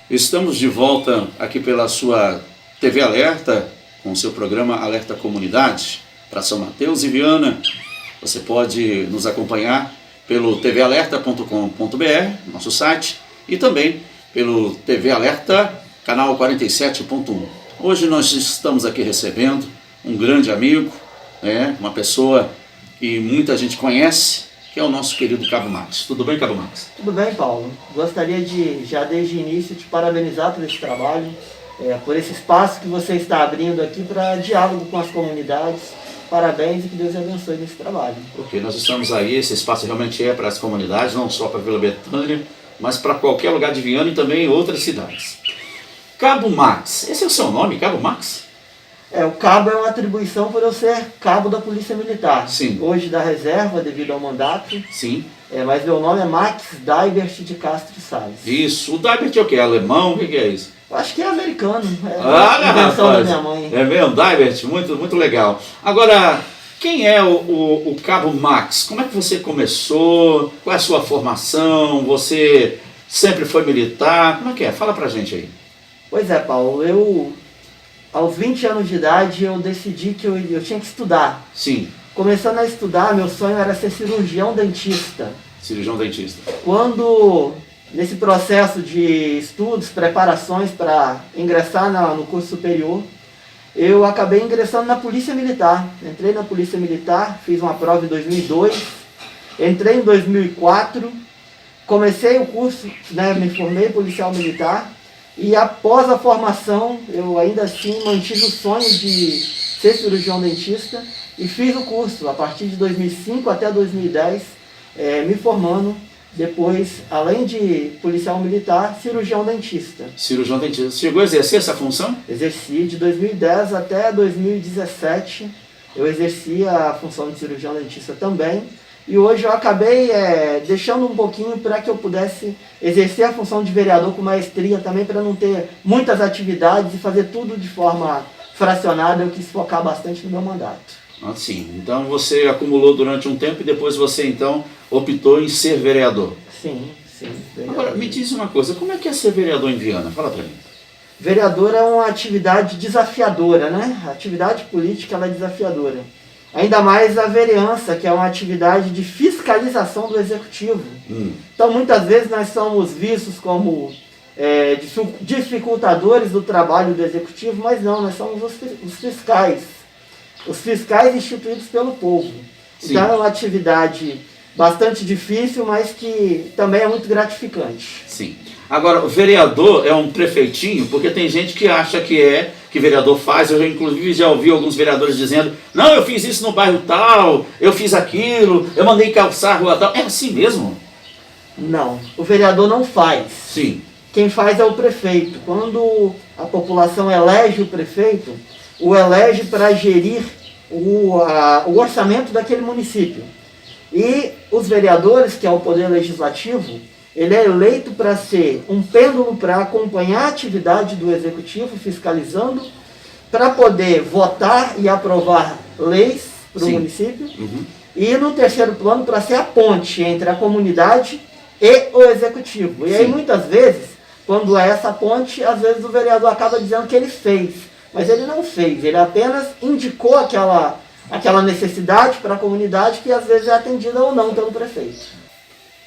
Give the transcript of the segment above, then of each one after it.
Estamos de volta aqui pela sua TV Alerta, com o seu programa Alerta Comunidade, para São Mateus e Viana. Você pode nos acompanhar pelo tvalerta.com.br, nosso site, e também pelo TV Alerta, canal 47.1. Hoje nós estamos aqui recebendo um grande amigo, uma pessoa que muita gente conhece, que é o nosso querido Cabo Max. Tudo bem, Cabo Max? Tudo bem, Paulo. Gostaria de, já desde o início, te parabenizar por esse trabalho, por esse espaço que você está abrindo aqui para diálogo com as comunidades. Parabéns e que Deus abençoe nesse trabalho. Porque nós estamos aí, esse espaço realmente é para as comunidades, não só para Vila Betânia, mas para qualquer lugar de Viana e também em outras cidades. Cabo Max, esse é o seu nome, Cabo Max? O cabo é uma atribuição por eu ser cabo da Polícia Militar. Sim. Hoje da reserva devido ao mandato. Sim. Mas meu nome é Max Daibert de Castro Salles. Isso. O Daibert é o quê? Alemão? O que é isso? Eu acho que é americano. A invenção da minha mãe. É mesmo, Daibert? Muito, muito legal. Agora, quem é o Cabo Max? Como é que você começou? Qual é a sua formação? Você sempre foi militar? Como é que é? Fala pra gente aí. Pois é, Paulo. Aos 20 anos de idade, eu decidi que eu tinha que estudar. Sim. Começando a estudar, meu sonho era ser cirurgião dentista. Cirurgião dentista. Quando, nesse processo de estudos, preparações para ingressar no curso superior, eu acabei ingressando na Polícia Militar. Entrei na Polícia Militar, fiz uma prova em 2002, entrei em 2004, comecei o curso, me formei policial militar. E após a formação, eu ainda assim mantive o sonho de ser cirurgião dentista e fiz o curso a partir de 2005 até 2010, me formando depois, além de policial militar, cirurgião dentista. Cirurgião dentista. Você chegou a exercer essa função? Exerci de 2010 até 2017, eu exerci a função de cirurgião dentista também. E hoje eu acabei deixando um pouquinho para que eu pudesse exercer a função de vereador com maestria também, para não ter muitas atividades e fazer tudo de forma fracionada. Eu quis focar bastante no meu mandato. Sim. Então você acumulou durante um tempo e depois você então optou em ser vereador. Sim. Vereador. Agora, me diz uma coisa, como é que é ser vereador em Viana? Fala para mim. Vereador é uma atividade desafiadora, né? A atividade política ela é desafiadora. Ainda mais a vereança, que é uma atividade de fiscalização do executivo. Então, muitas vezes nós somos vistos como dificultadores do trabalho do executivo, mas não, nós somos os fiscais. Os fiscais instituídos pelo povo. Sim. Então, é uma atividade bastante difícil, mas que também é muito gratificante. Sim. Agora, o vereador é um prefeitinho, porque tem gente que acha que vereador faz. Eu inclusive já ouvi alguns vereadores dizendo: não, eu fiz isso no bairro tal, eu fiz aquilo, eu mandei calçar a rua tal. É assim mesmo? Não, o vereador não faz. Sim. Quem faz é o prefeito. Quando a população elege o prefeito, o elege para gerir o orçamento daquele município. E os vereadores, que é o poder legislativo, ele é eleito para ser um pêndulo para acompanhar a atividade do executivo, fiscalizando, para poder votar e aprovar leis para o município. Uhum. E no terceiro plano, para ser a ponte entre a comunidade e o executivo. E aí muitas vezes, quando é essa ponte, às vezes o vereador acaba dizendo que ele fez. Mas ele não fez, ele apenas indicou aquela necessidade para a comunidade que às vezes é atendida ou não pelo prefeito.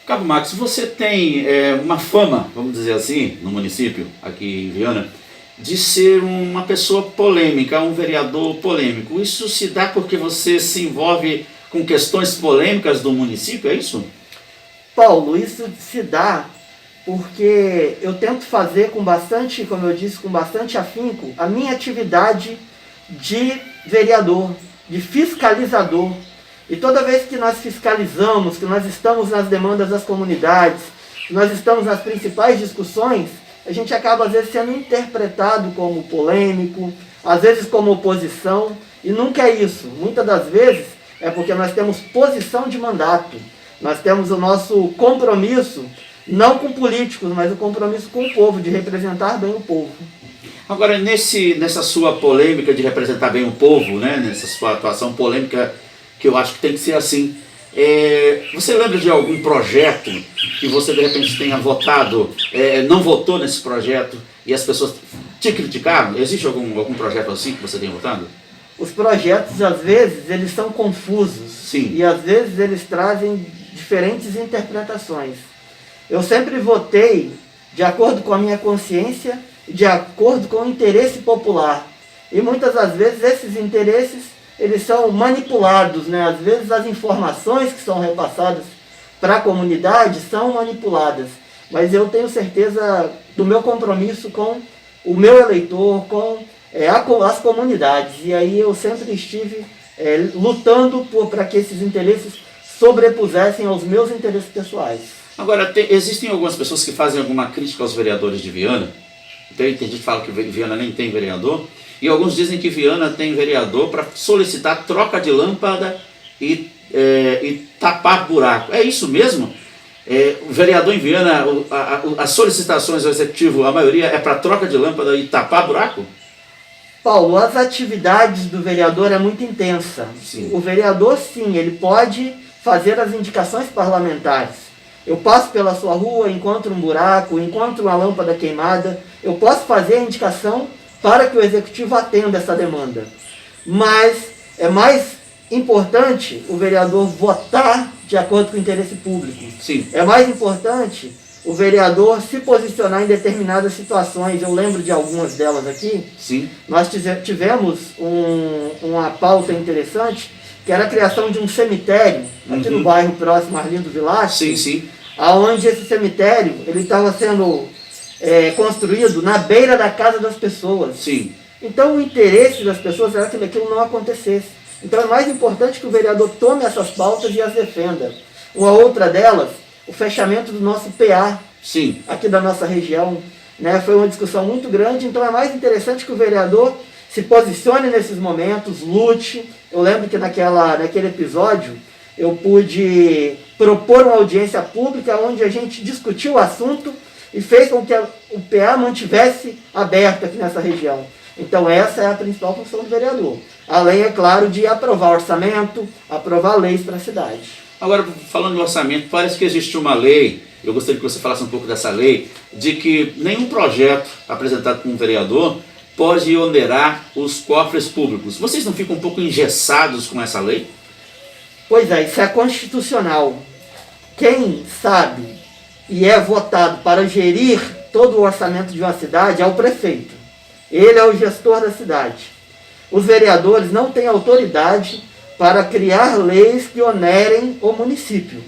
Cabo Max, você tem uma fama, vamos dizer assim, no município, aqui em Viana, de ser uma pessoa polêmica, um vereador polêmico. Isso se dá porque você se envolve com questões polêmicas do município, é isso? Paulo, isso se dá porque eu tento fazer com bastante, como eu disse, com bastante afinco, a minha atividade de vereador, de fiscalizador. E toda vez que nós fiscalizamos, que nós estamos nas demandas das comunidades, que nós estamos nas principais discussões, a gente acaba às vezes sendo interpretado como polêmico, às vezes como oposição, e nunca é isso. Muitas das vezes é porque nós temos posição de mandato, nós temos o nosso compromisso, não com políticos, mas o compromisso com o povo, de representar bem o povo. Agora, nessa sua polêmica de representar bem o povo, né, nessa sua atuação polêmica, que eu acho que tem que ser assim, Você lembra de algum projeto que você de repente tenha votado, não votou nesse projeto e as pessoas te criticaram? Existe algum projeto assim que você tenha votado? Os projetos, às vezes, eles são confusos. Sim. E às vezes eles trazem diferentes interpretações. Eu sempre votei de acordo com a minha consciência, de acordo com o interesse popular. E muitas das vezes esses interesses, eles são manipulados, né? Às vezes as informações que são repassadas para a comunidade são manipuladas. Mas eu tenho certeza do meu compromisso com o meu eleitor, com as comunidades. E aí eu sempre estive lutando para que esses interesses sobrepusessem aos meus interesses pessoais. Agora, existem algumas pessoas que fazem alguma crítica aos vereadores de Viana. Tem gente que fala que Viana nem tem vereador. E alguns dizem que Viana tem vereador para solicitar troca de lâmpada e tapar buraco. É isso mesmo? O vereador em Viana, as solicitações ao executivo, a maioria é para troca de lâmpada e tapar buraco? Paulo, as atividades do vereador é muito intensa. Sim. O vereador, sim, ele pode fazer as indicações parlamentares. Eu passo pela sua rua, encontro um buraco, encontro uma lâmpada queimada. Eu posso fazer a indicação para que o executivo atenda essa demanda. Mas é mais importante o vereador votar de acordo com o interesse público. Sim. É mais importante o vereador se posicionar em determinadas situações. Eu lembro de algumas delas aqui. Sim. Nós tivemos uma pauta interessante, que era a criação de um cemitério aqui no bairro próximo a Arlindo Vilaça. Sim, sim. Onde esse cemitério estava sendo construído na beira da casa das pessoas. Sim. Então o interesse das pessoas era que aquilo não acontecesse. Então é mais importante que o vereador tome essas pautas e as defenda. Uma outra delas, o fechamento do nosso PA, Sim. aqui da nossa região, né? Foi uma discussão muito grande, então é mais interessante que o vereador se posicione nesses momentos, lute. Eu lembro que naquele episódio eu pude propor uma audiência pública onde a gente discutiu o assunto e fez com que o PA mantivesse aberto aqui nessa região. Então essa é a principal função do vereador. Além, é claro, de aprovar orçamento, aprovar leis para a cidade. Agora, falando de orçamento, parece que existe uma lei, eu gostaria que você falasse um pouco dessa lei, de que nenhum projeto apresentado por um vereador pode onerar os cofres públicos. Vocês não ficam um pouco engessados com essa lei? Pois é, isso é constitucional. Quem sabe e é votado para gerir todo o orçamento de uma cidade é o prefeito. Ele é o gestor da cidade. Os vereadores não têm autoridade para criar leis que onerem o município.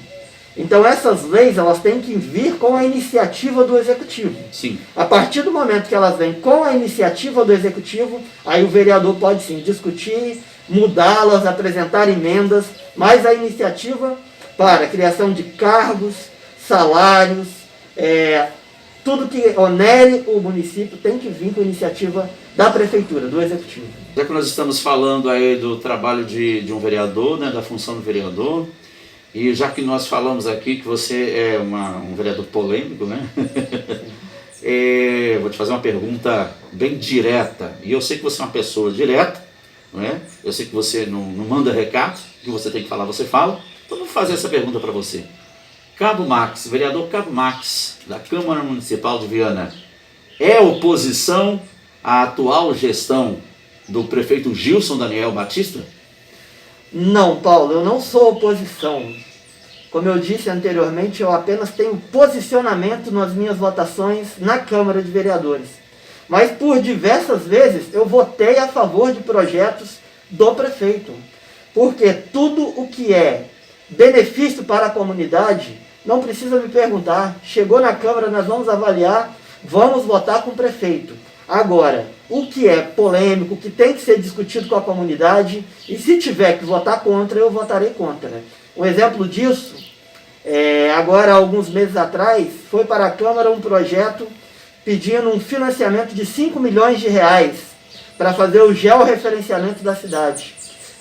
Então essas leis, elas têm que vir com a iniciativa do executivo. Sim. A partir do momento que elas vêm com a iniciativa do executivo, aí o vereador pode sim discutir, mudá-las, apresentar emendas, mas a iniciativa para a criação de cargos, salários, tudo que onere o município tem que vir com a iniciativa da prefeitura, do executivo. Já que nós estamos falando aí do trabalho de um vereador, né, da função do vereador, e já que nós falamos aqui que você é um vereador polêmico, né? Vou te fazer uma pergunta bem direta. E eu sei que você é uma pessoa direta, não é? Eu sei que você não manda recado, o que você tem que falar, você fala. Então vou fazer essa pergunta para você. Cabo Max, vereador Cabo Max, da Câmara Municipal de Viana, é oposição à atual gestão do prefeito Gilson Daniel Batista? Não, Paulo, eu não sou oposição. Como eu disse anteriormente, eu apenas tenho posicionamento nas minhas votações na Câmara de Vereadores. Mas por diversas vezes eu votei a favor de projetos do prefeito. Porque tudo o que é benefício para a comunidade, não precisa me perguntar. Chegou na Câmara, nós vamos avaliar, vamos votar com o prefeito. Agora, o que é polêmico, o que tem que ser discutido com a comunidade, e se tiver que votar contra, eu votarei contra. Um exemplo disso, agora, alguns meses atrás, foi para a Câmara um projeto pedindo um financiamento de 5 milhões de reais para fazer o georreferenciamento da cidade.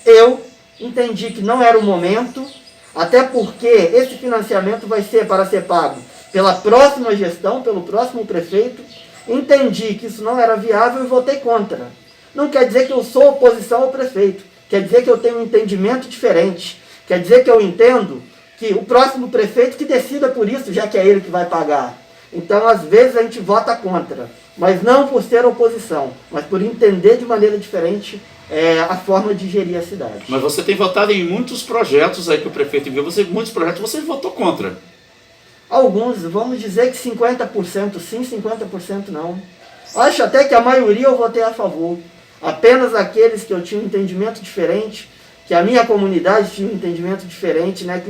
Eu entendi que não era o momento, até porque esse financiamento vai ser para ser pago pela próxima gestão, pelo próximo prefeito. Entendi que isso não era viável e votei contra. Não quer dizer que eu sou oposição ao prefeito, quer dizer que eu tenho um entendimento diferente, Quer dizer que eu entendo que o próximo prefeito que decida por isso, já que é ele que vai pagar. Então, às vezes, a gente vota contra, mas não por ser oposição, mas por entender de maneira diferente a forma de gerir a cidade. Mas você tem votado em muitos projetos aí que o prefeito enviou, muitos projetos você votou contra. Alguns, vamos dizer que 50% sim, 50% não. Acho até que a maioria eu votei a favor. Apenas aqueles que eu tinha um entendimento diferente, que a minha comunidade tinha um entendimento diferente, né,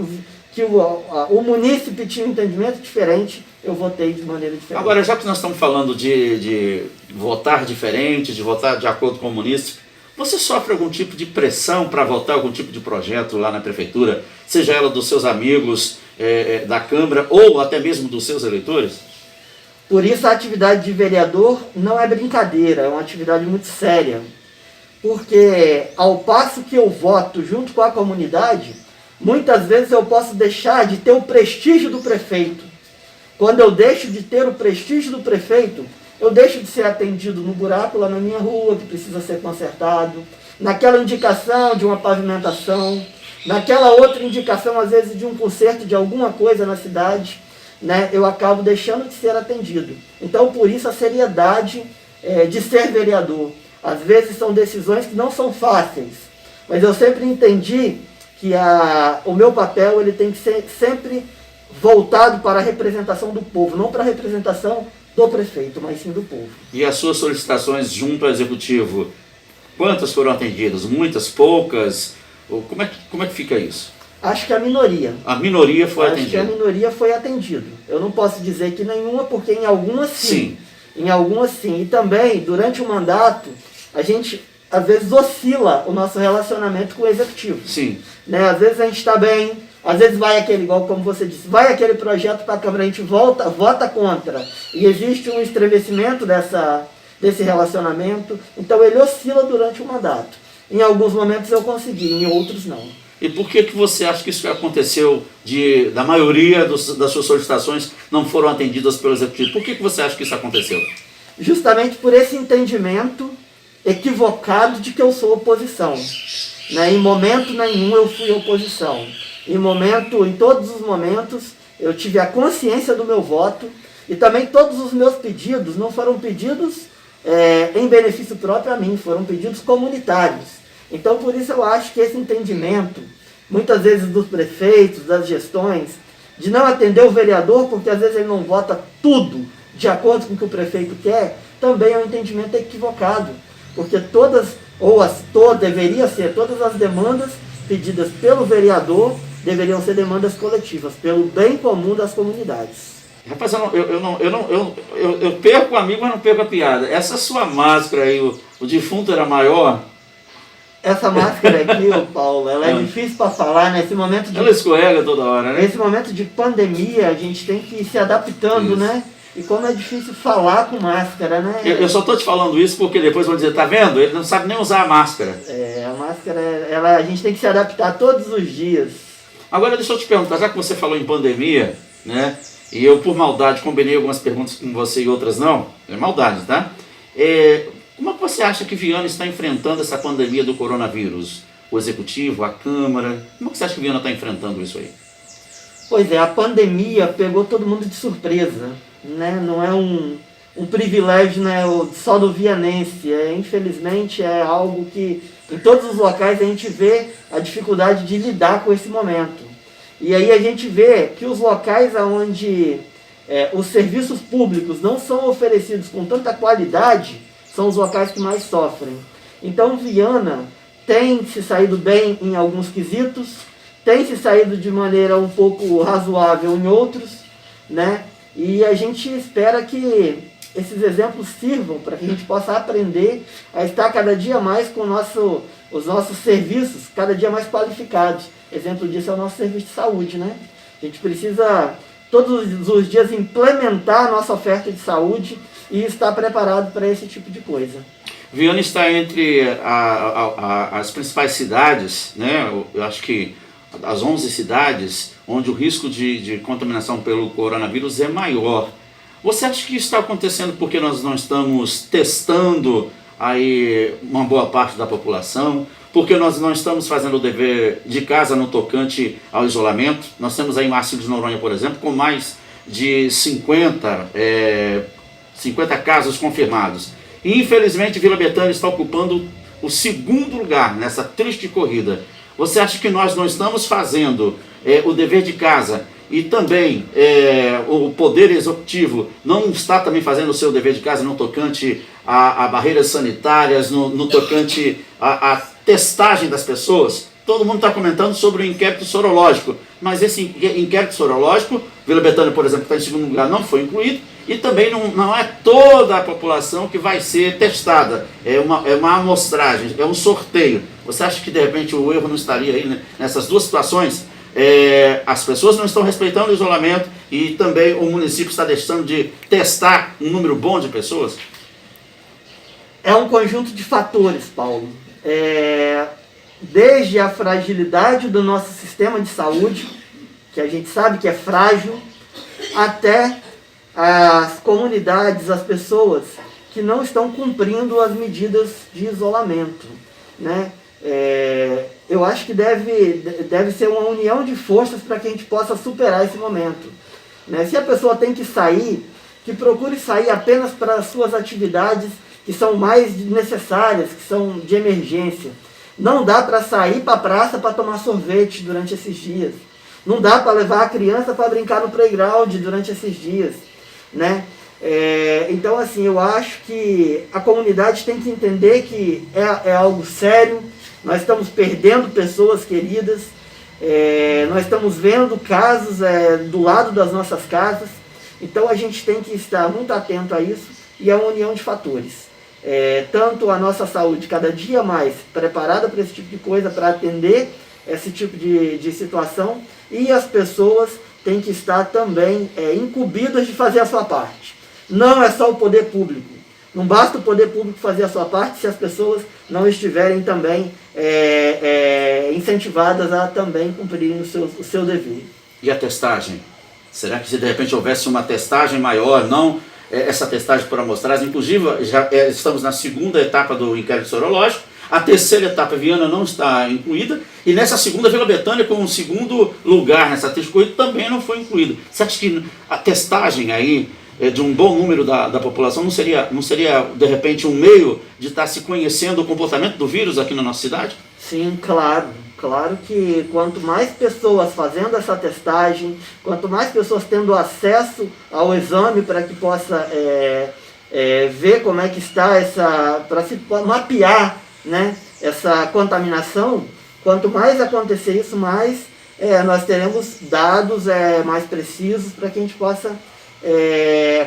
que o munícipe tinha um entendimento diferente, eu votei de maneira diferente. Agora, já que nós estamos falando de votar diferente, de votar de acordo com o munícipe, você sofre algum tipo de pressão para votar algum tipo de projeto lá na prefeitura, seja ela dos seus amigos da Câmara ou até mesmo dos seus eleitores? Por isso a atividade de vereador não é brincadeira, é uma atividade muito séria. Porque ao passo que eu voto junto com a comunidade, muitas vezes eu posso deixar de ter o prestígio do prefeito. Quando eu deixo de ter o prestígio do prefeito, eu deixo de ser atendido no buraco lá na minha rua, que precisa ser consertado, naquela indicação de uma pavimentação, naquela outra indicação, às vezes, de um conserto de alguma coisa na cidade, né, eu acabo deixando de ser atendido. Então, por isso, a seriedade de ser vereador. Às vezes são decisões que não são fáceis, mas eu sempre entendi que o meu papel ele tem que ser sempre voltado para a representação do povo, não para a representação do prefeito, mas sim do povo. E as suas solicitações junto ao Executivo, quantas foram atendidas? Muitas? Poucas? Como é que fica isso? Acho que a minoria. A minoria foi atendida? Acho que a minoria foi atendida. Eu não posso dizer que nenhuma, porque em algumas sim. Em algumas sim. E também, durante o mandato, a gente, às vezes, oscila o nosso relacionamento com o Executivo. Sim. Né? Às vezes a gente está bem, às vezes vai aquele, igual como você disse, vai aquele projeto para a Câmara, a gente vota contra. E existe um estremecimento desse relacionamento. Então ele oscila durante o mandato. Em alguns momentos eu consegui, em outros não. E por que você acha que isso aconteceu, da maioria das suas solicitações não foram atendidas pelo Executivo? Por que você acha que isso aconteceu? Justamente por esse entendimento equivocado de que eu sou oposição. Né? Em momento nenhum eu fui oposição. Em todos os momentos, eu tive a consciência do meu voto e também todos os meus pedidos não foram pedidos em benefício próprio a mim, foram pedidos comunitários. Então, por isso eu acho que esse entendimento, muitas vezes dos prefeitos, das gestões, de não atender o vereador, porque às vezes ele não vota tudo de acordo com o que o prefeito quer, também é um entendimento equivocado. Porque deveria ser todas as demandas pedidas pelo vereador, deveriam ser demandas coletivas, pelo bem comum das comunidades. Rapaz, eu perco o amigo, mas não perco a piada. Essa sua máscara aí, o defunto era maior? Essa máscara aqui, Paulo, ela é difícil para falar nesse momento de... Ela escorrega toda hora, né? Nesse momento de pandemia, a gente tem que ir se adaptando, né? E como é difícil falar com máscara, né? Eu só estou te falando isso porque depois vão dizer, tá vendo? Ele não sabe nem usar a máscara. A máscara, a gente tem que se adaptar todos os dias. Agora deixa eu te perguntar, já que você falou em pandemia, né? E eu, por maldade, combinei algumas perguntas com você e outras não. É maldade, tá? Como é que você acha que Viana está enfrentando essa pandemia do coronavírus? O Executivo, a Câmara, como é que você acha que Viana está enfrentando isso aí? Pois é, a pandemia pegou todo mundo de surpresa, né? Não é um privilégio, né, só do vianense, infelizmente é algo que em todos os locais a gente vê a dificuldade de lidar com esse momento. E aí a gente vê que os locais onde os serviços públicos não são oferecidos com tanta qualidade são os locais que mais sofrem. Então Viana tem se saído bem em alguns quesitos, tem se saído de maneira um pouco razoável em outros, né? E a gente espera que esses exemplos sirvam para que a gente possa aprender a estar cada dia mais com os nossos serviços, cada dia mais qualificados. Exemplo disso é o nosso serviço de saúde, né? A gente precisa todos os dias implementar a nossa oferta de saúde e estar preparado para esse tipo de coisa. Viana está entre as principais cidades, né? Eu acho que as 11 cidades onde o risco de contaminação pelo coronavírus é maior. Você acha que isso está acontecendo porque nós não estamos testando aí uma boa parte da população? porque nós não estamos fazendo o dever de casa no tocante ao isolamento. Nós temos aí Marcílio de Noronha, por exemplo, com mais de 50 casos confirmados. E, infelizmente, Vila Betânia está ocupando o segundo lugar nessa triste corrida. Você acha que nós não estamos fazendo o dever de casa e também o Poder Executivo não está também fazendo o seu dever de casa no tocante a barreiras sanitárias, no tocante a testagem das pessoas? Todo mundo está comentando sobre o inquérito sorológico, mas esse inquérito sorológico, Vila Betânia, por exemplo, que está em segundo lugar, não foi incluído, e também não é toda a população que vai ser testada, é uma amostragem, é um sorteio. Você acha que de repente o erro não estaria aí, né, nessas duas situações? As pessoas não estão respeitando o isolamento e também o município está deixando de testar um número bom de pessoas? É um conjunto de fatores, Paulo. Desde a fragilidade do nosso sistema de saúde, que a gente sabe que é frágil, até as comunidades, as pessoas que não estão cumprindo as medidas de isolamento, né? Eu acho que deve ser uma união de forças para que a gente possa superar esse momento, né? Se a pessoa tem que sair, que procure sair apenas para as suas atividades que são mais necessárias, que são de emergência. Não dá para sair para a praça para tomar sorvete durante esses dias. Não dá para levar a criança para brincar no playground durante esses dias, né? Então, assim, eu acho que a comunidade tem que entender que é algo sério. Nós estamos perdendo pessoas queridas, nós estamos vendo casos do lado das nossas casas. Então, a gente tem que estar muito atento a isso e a uma união de fatores. Tanto a nossa saúde cada dia mais preparada para esse tipo de coisa, para atender esse tipo de situação, e as pessoas têm que estar também incumbidas de fazer a sua parte. Não é só o poder público. Não basta o poder público fazer a sua parte se as pessoas não estiverem também incentivadas a também cumprirem o seu dever. E a testagem? Será que se de repente houvesse uma testagem maior, não essa testagem por amostragem? Inclusive, já estamos na segunda etapa do inquérito sorológico, a terceira etapa, Viana, não está incluída, e nessa segunda, Vila Betânia, com o segundo lugar nessa triste corrida, também não foi incluído. Você acha que a testagem aí de um bom número da população não seria, de repente, um meio de estar se conhecendo o comportamento do vírus aqui na nossa cidade? Sim, claro. Claro que quanto mais pessoas fazendo essa testagem, quanto mais pessoas tendo acesso ao exame para que possa ver como é que está para se mapear, né, essa contaminação, quanto mais acontecer isso, mais nós teremos dados mais precisos para que a gente possa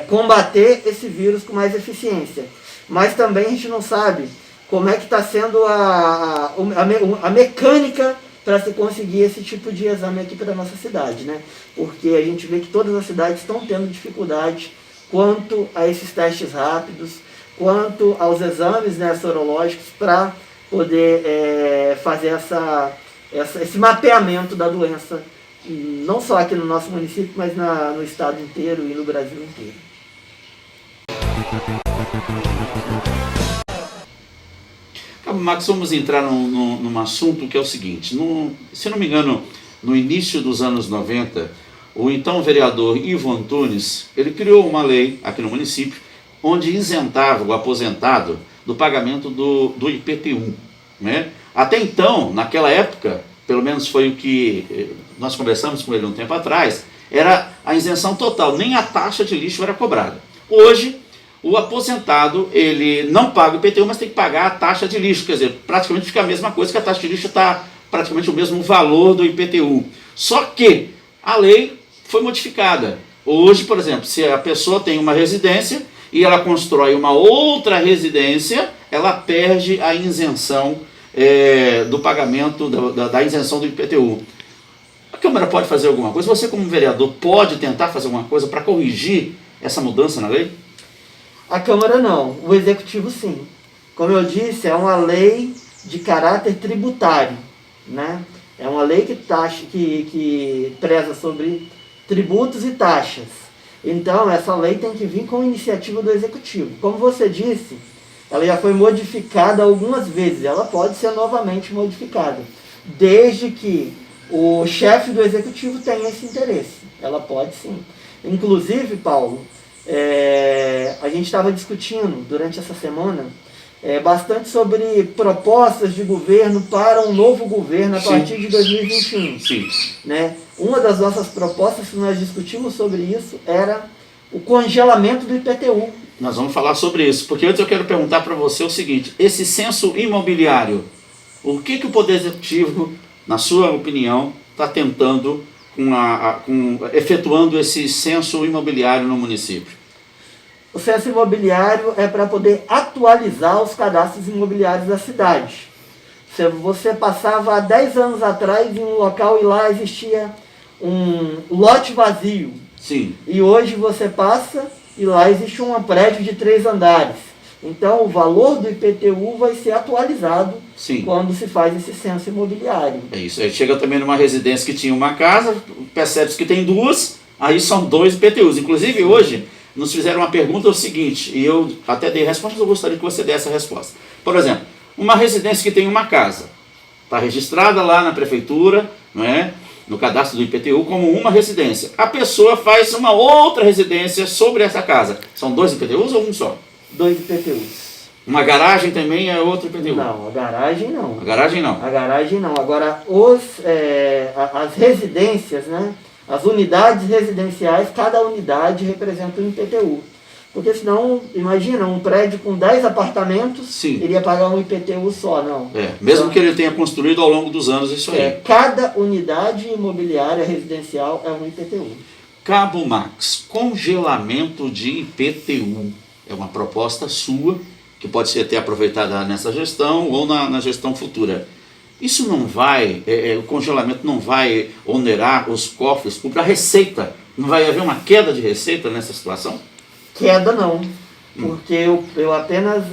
combater esse vírus com mais eficiência. Mas também a gente não sabe como é que está sendo a mecânica para se conseguir esse tipo de exame aqui para a nossa cidade, né? Porque a gente vê que todas as cidades estão tendo dificuldade quanto a esses testes rápidos, quanto aos exames, né, sorológicos, para poder fazer esse mapeamento da doença, não só aqui no nosso município, mas no estado inteiro e no Brasil inteiro. Max, vamos entrar num assunto que é o seguinte. Se não me engano, no início dos anos 90, o então vereador Ivo Antunes, ele criou uma lei aqui no município onde isentava o aposentado do pagamento do IPTU, né? Até então, naquela época, pelo menos foi o que nós conversamos com ele um tempo atrás, era a isenção total, nem a taxa de lixo era cobrada. Hoje, o aposentado, ele não paga o IPTU, mas tem que pagar a taxa de lixo, quer dizer, praticamente fica a mesma coisa, que a taxa de lixo está praticamente o mesmo valor do IPTU. Só que a lei foi modificada. Hoje, por exemplo, se a pessoa tem uma residência e ela constrói uma outra residência, ela perde a isenção do pagamento, da isenção do IPTU. A Câmara pode fazer alguma coisa? Você, como vereador, pode tentar fazer alguma coisa para corrigir essa mudança na lei? A Câmara não, o Executivo sim. Como eu disse, é uma lei de caráter tributário, né? É uma lei que preza sobre tributos e taxas. Então, essa lei tem que vir com iniciativa do Executivo. Como você disse, ela já foi modificada algumas vezes, ela pode ser novamente modificada, desde que o chefe do executivo tenha esse interesse. Ela pode sim. Inclusive, Paulo, a gente estava discutindo durante essa semana bastante sobre propostas de governo para um novo governo a partir de 2021. Sim. Né? Uma das nossas propostas que nós discutimos sobre isso era o congelamento do IPTU. Nós vamos falar sobre isso, porque antes eu quero perguntar para você o seguinte: esse censo imobiliário, o que o Poder Executivo, na sua opinião, está tentando efetuando esse censo imobiliário no município? O censo imobiliário é para poder atualizar os cadastros imobiliários da cidade. Se você passava há 10 anos atrás em um local e lá existia um lote vazio. Sim. E hoje você passa e lá existe um prédio de 3 andares. Então o valor do IPTU vai ser atualizado quando se faz esse censo imobiliário. É isso. Aí chega também numa residência que tinha uma casa, percebe-se que tem 2, aí são 2 IPTUs. Inclusive hoje nos fizeram uma pergunta, o seguinte, e eu até dei resposta, mas eu gostaria que você desse a resposta. Por exemplo, uma residência que tem uma casa, está registrada lá na prefeitura, não é? No cadastro do IPTU como uma residência. A pessoa faz uma outra residência sobre essa casa. São 2 IPTUs ou um só? 2 IPTUs. Uma garagem também é outro IPTU? Não, a garagem não. A garagem não? A garagem não. Agora, as residências, né? As unidades residenciais, cada unidade representa um IPTU. Porque senão, imagina, um prédio com 10 apartamentos, iria pagar um IPTU só, não. Mesmo então, que ele tenha construído ao longo dos anos isso aí. Cada unidade imobiliária residencial é um IPTU. Cabo Max, congelamento de IPTU. É uma proposta sua, que pode ser até aproveitada nessa gestão ou na gestão futura. Isso não vai, o congelamento não vai onerar os cofres, a receita, não vai haver uma queda de receita nessa situação? Queda não, porque eu apenas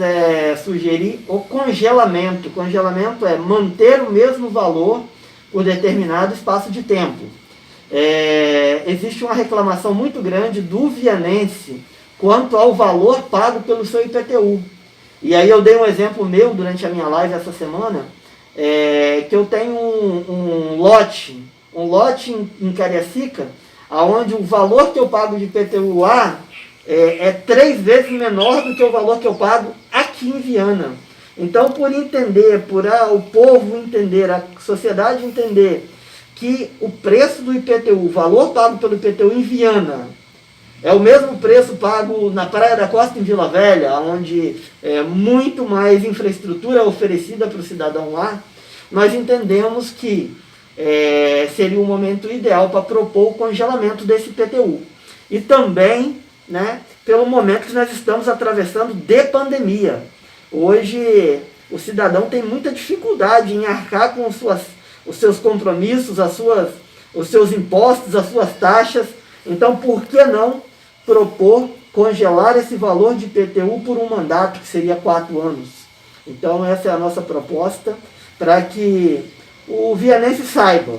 sugeri o congelamento. O congelamento é manter o mesmo valor por determinado espaço de tempo. Existe uma reclamação muito grande do vianense quanto ao valor pago pelo seu IPTU. E aí eu dei um exemplo meu durante a minha live essa semana, que eu tenho um lote em Cariacica, onde o valor que eu pago de IPTU lá é 3 vezes menor do que o valor que eu pago aqui em Viana. Então, por entender, o povo entender, a sociedade entender que o preço do IPTU, o valor pago pelo IPTU em Viana, é o mesmo preço pago na Praia da Costa, em Vila Velha, onde é muito mais infraestrutura oferecida para o cidadão lá, nós entendemos que seria o momento ideal para propor o congelamento desse IPTU. E também, né, pelo momento que nós estamos atravessando de pandemia. Hoje, o cidadão tem muita dificuldade em arcar com os seus compromissos, os seus impostos, as suas taxas. Então, por que não propor congelar esse valor de IPTU por um mandato, que seria 4 anos. Então essa é a nossa proposta, para que o vianense saiba.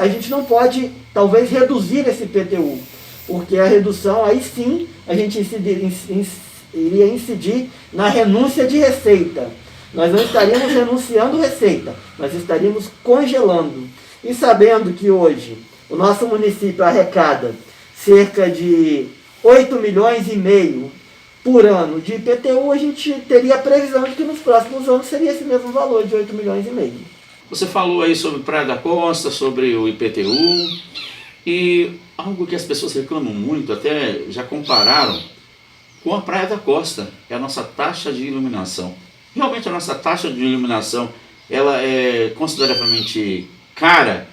A gente não pode, talvez, reduzir esse IPTU, porque a redução, aí sim, a gente iria incidir na renúncia de receita. Nós não estaríamos renunciando receita, nós estaríamos congelando. E sabendo que hoje o nosso município arrecada cerca de 8,5 milhões por ano de IPTU, a gente teria a previsão de que nos próximos anos seria esse mesmo valor de 8,5 milhões. Você falou aí sobre Praia da Costa, sobre o IPTU, e algo que as pessoas reclamam muito, até já compararam com a Praia da Costa, é a nossa taxa de iluminação. Realmente a nossa taxa de iluminação, ela é consideravelmente cara,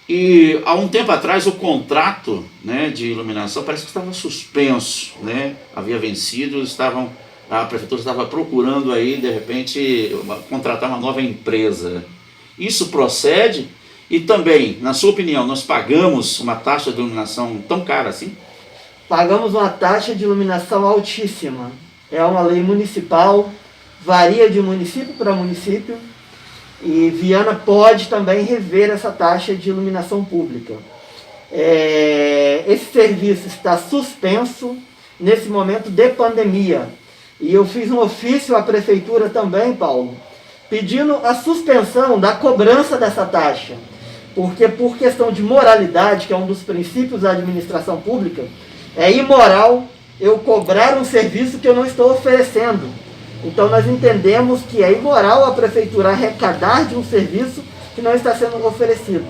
e há um tempo atrás o contrato, né, de iluminação parece que estava suspenso, né, havia vencido, a prefeitura estava procurando aí, de repente, contratar uma nova empresa. Isso procede? E também, na sua opinião, nós pagamos uma taxa de iluminação tão cara assim? Pagamos uma taxa de iluminação altíssima. É uma lei municipal, varia de município para município, e Viana pode também rever essa taxa de iluminação pública. Esse serviço está suspenso nesse momento de pandemia. E eu fiz um ofício à prefeitura também, Paulo, pedindo a suspensão da cobrança dessa taxa. Porque por questão de moralidade, que é um dos princípios da administração pública, é imoral eu cobrar um serviço que eu não estou oferecendo. Então nós entendemos que é imoral a prefeitura arrecadar de um serviço que não está sendo oferecido.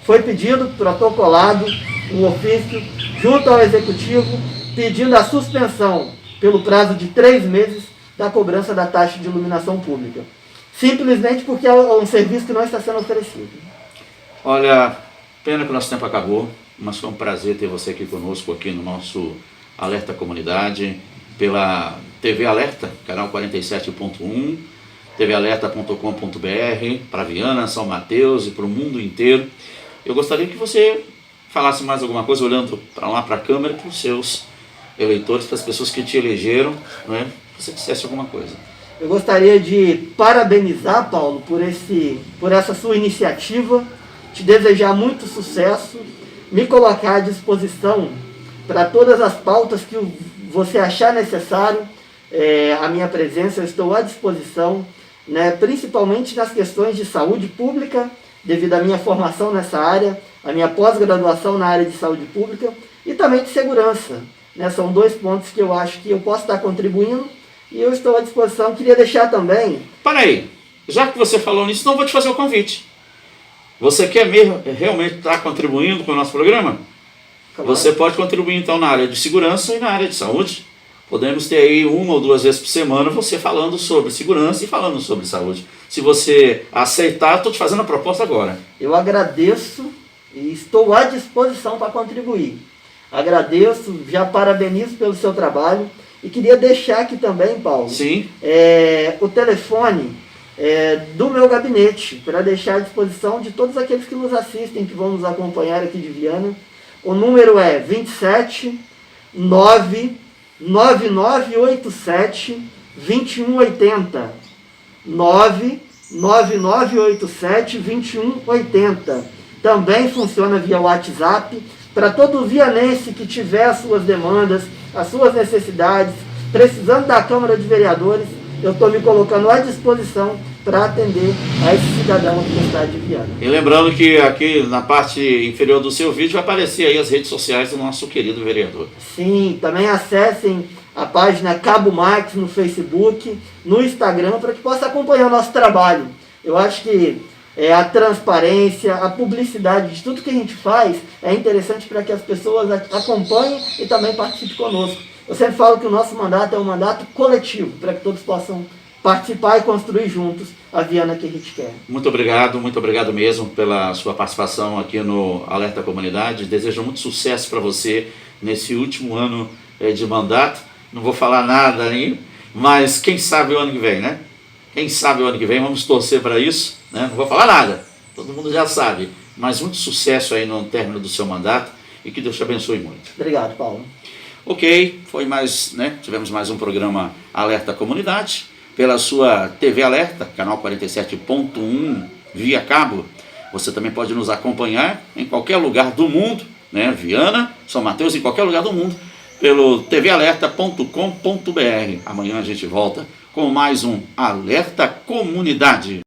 Foi pedido, protocolado, um ofício junto ao Executivo, pedindo a suspensão, pelo prazo de 3 meses, da cobrança da taxa de iluminação pública. Simplesmente porque é um serviço que não está sendo oferecido. Olha, pena que o nosso tempo acabou, mas foi um prazer ter você aqui conosco, aqui no nosso Alerta Comunidade, pela TV Alerta, canal 47.1, tvalerta.com.br, para Viana, São Mateus e para o mundo inteiro. Eu gostaria que você falasse mais alguma coisa, olhando para lá, para a câmera, para os seus eleitores, para as pessoas que te elegeram, não é? Que você dissesse alguma coisa. Eu gostaria de parabenizar, Paulo, por essa sua iniciativa, te desejar muito sucesso, me colocar à disposição para todas as pautas que você achar necessário, a minha presença, eu estou à disposição, né, principalmente nas questões de saúde pública, devido à minha formação nessa área, a minha pós-graduação na área de saúde pública e também de segurança. Né, são 2 pontos que eu acho que eu posso estar contribuindo e eu estou à disposição. Queria deixar também... Para aí, já que você falou nisso, então vou te fazer o convite. Você quer mesmo realmente estar contribuindo com o nosso programa? Claro. Você pode contribuir então na área de segurança e na área de saúde. Podemos ter aí 1 ou 2 vezes por semana você falando sobre segurança e falando sobre saúde. Se você aceitar, estou te fazendo a proposta agora. Eu agradeço e estou à disposição para contribuir. Agradeço, já parabenizo pelo seu trabalho e queria deixar aqui também, Paulo, sim, o telefone do meu gabinete, para deixar à disposição de todos aqueles que nos assistem, que vão nos acompanhar aqui de Viana. O número é 27 99987 2180. 99987 2180. Também funciona via WhatsApp. Para todo vianense que tiver as suas demandas, as suas necessidades, precisando da Câmara de Vereadores, eu estou me colocando à disposição para atender a esse cidadão aqui da cidade de Viana. E lembrando que aqui na parte inferior do seu vídeo vai aparecer aí as redes sociais do nosso querido vereador. Sim, também acessem a página Cabo Max no Facebook, no Instagram, para que possa acompanhar o nosso trabalho. Eu acho que a transparência, a publicidade de tudo que a gente faz é interessante para que as pessoas acompanhem e também participem conosco. Eu sempre falo que o nosso mandato é um mandato coletivo, para que todos possam participar e construir juntos a Viana que a gente quer. Muito obrigado mesmo pela sua participação aqui no Alerta Comunidade. Desejo muito sucesso para você nesse último ano de mandato. Não vou falar nada aí, mas quem sabe o ano que vem, né? Quem sabe o ano que vem, vamos torcer para isso, né? Não vou falar nada, todo mundo já sabe, mas muito sucesso aí no término do seu mandato e que Deus te abençoe muito. Obrigado, Paulo. Ok, foi mais, né? Tivemos mais um programa Alerta Comunidade, pela sua TV Alerta, canal 47.1 via cabo. Você também pode nos acompanhar em qualquer lugar do mundo, né? Viana, São Mateus, em qualquer lugar do mundo, pelo tvalerta.com.br. Amanhã a gente volta com mais um Alerta Comunidade.